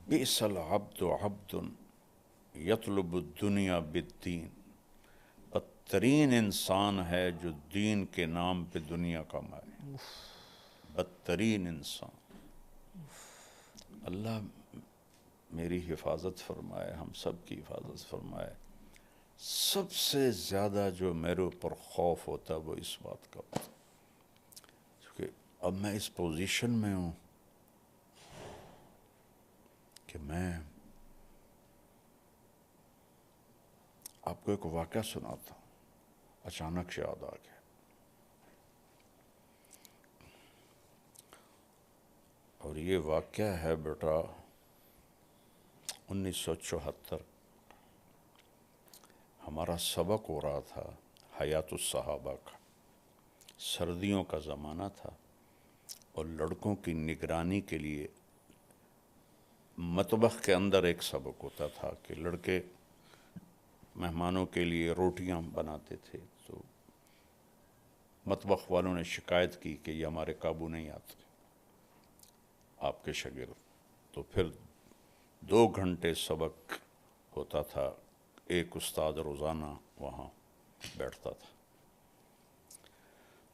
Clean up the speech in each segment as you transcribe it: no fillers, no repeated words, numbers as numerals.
بئس العبد عبد یطلب الدنیا بالدین، بدترین انسان ہے جو دین کے نام پہ دنیا کمائے، بدترین انسان۔ اللہ میری حفاظت فرمائے، ہم سب کی حفاظت فرمائے۔ سب سے زیادہ جو میرے اوپر خوف ہوتا ہے وہ اس بات کا ہوتا ہے کیونکہ اب میں اس پوزیشن میں ہوں کہ میں آپ کو ایک واقعہ سناتا ہوں، اچانک سے یاد آ گیا۔ اور یہ واقعہ ہے بیٹا 1974، ہمارا سبق ہو رہا تھا حیات الصحابہ کا، سردیوں کا زمانہ تھا اور لڑکوں کی نگرانی کے لیے مطبخ کے اندر ایک سبق ہوتا تھا کہ لڑکے مہمانوں کے لیے روٹیاں بناتے تھے، تو مطبخ والوں نے شکایت کی کہ یہ ہمارے قابو نہیں آتے آپ کے شاگرد، تو پھر 2 گھنٹے سبق ہوتا تھا، ایک استاد روزانہ وہاں بیٹھتا تھا۔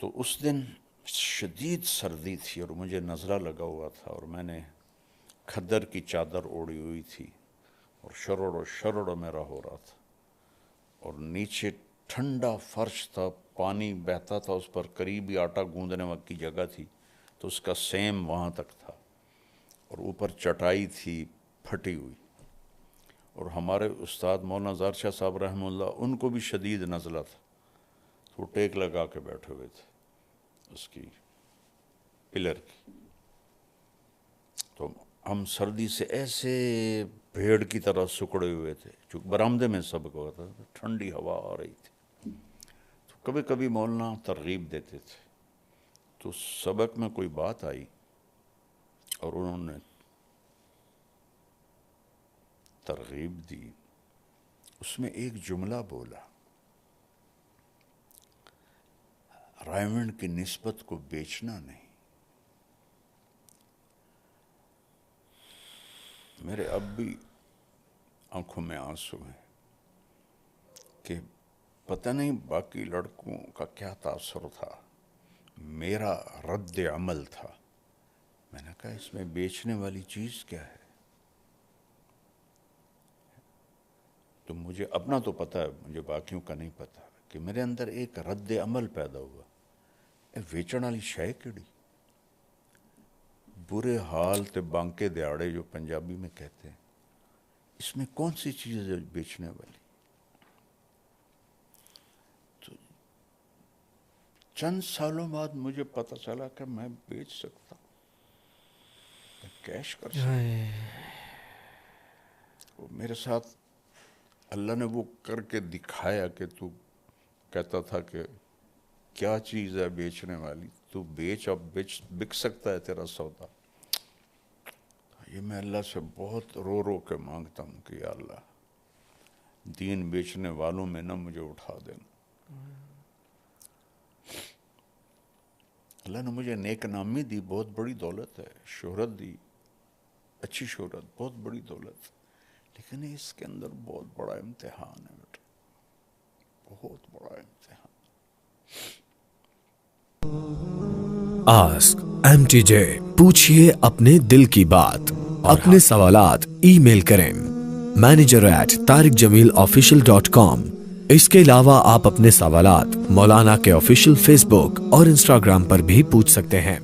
تو اس دن شدید سردی تھی اور مجھے نزلہ لگا ہوا تھا اور میں نے کھدر کی چادر اوڑھی ہوئی تھی اور شرڑ میرا ہو رہا تھا اور نیچے ٹھنڈا فرش تھا، پانی بہتا تھا اس پر، قریب ہی آٹا گوندنے وقت کی جگہ تھی تو اس کا سیم وہاں تک تھا اور اوپر چٹائی تھی پھٹی ہوئی، اور ہمارے استاد مولانا زار شاہ صاحب رحمہ اللہ ان کو بھی شدید نزلہ تھا، تو وہ ٹیک لگا کے بیٹھے ہوئے تھے اس کی پلر کی۔ تو ہم سردی سے ایسے بھیڑ کی طرح سکڑے ہوئے تھے، چونکہ برآمدے میں سبق ہوتا تھا، ٹھنڈی ہوا آ رہی تھی، تو کبھی کبھی مولانا ترغیب دیتے تھے، تو سبق میں کوئی بات آئی اور انہوں نے ترغیب دی، اس میں ایک جملہ بولا، رائمنڈ کی نسبت کو بیچنا نہیں۔ میرے اب بھی آنکھوں میں آنسو ہیں کہ پتہ نہیں باقی لڑکوں کا کیا تاثر تھا، میرا رد عمل تھا۔ میں نے کہا اس میں بیچنے والی چیز کیا ہے؟ تو مجھے اپنا تو پتہ ہے، مجھے باقیوں کا نہیں پتہ، کہ میرے اندر ایک رد عمل پیدا ہوا، ویچن والی شے کیڑی، برے حال تے بانکے دیاڑے جو پنجابی میں کہتے ہیں، اس میں کون سی چیز ہے بیچنے والی؟ تو چند سالوں بعد مجھے پتہ چلا کہ میں بیچ سکتا ہوں، میں کیش کر سکتا ہوں۔ وہ میرے ساتھ اللہ نے وہ کر کے دکھایا کہ تو کہتا تھا کہ کیا چیز ہے بیچنے والی، تو بیچ، اب بک سکتا ہے تیرا سودا۔ یہ میں اللہ سے بہت رو کے مانگتا ہوں کہ یا اللہ دین بیچنے والوں میں نہ مجھے اٹھا دینا۔ اللہ نے مجھے نیک نامی دی، بہت بڑی دولت ہے، شہرت دی، اچھی شہرت، بہت بڑی دولت، لیکن اس کے اندر بہت بڑا امتحان ہے بیٹا، بہت بڑا امتحان۔ آسک MTJ، پوچھئے اپنے دل کی بات، اپنے سوالات ای میل کریں manager@tariqjamilofficial.com۔ اس کے علاوہ آپ اپنے سوالات مولانا کے آفیشیل فیس بک اور انسٹاگرام پر بھی پوچھ سکتے ہیں۔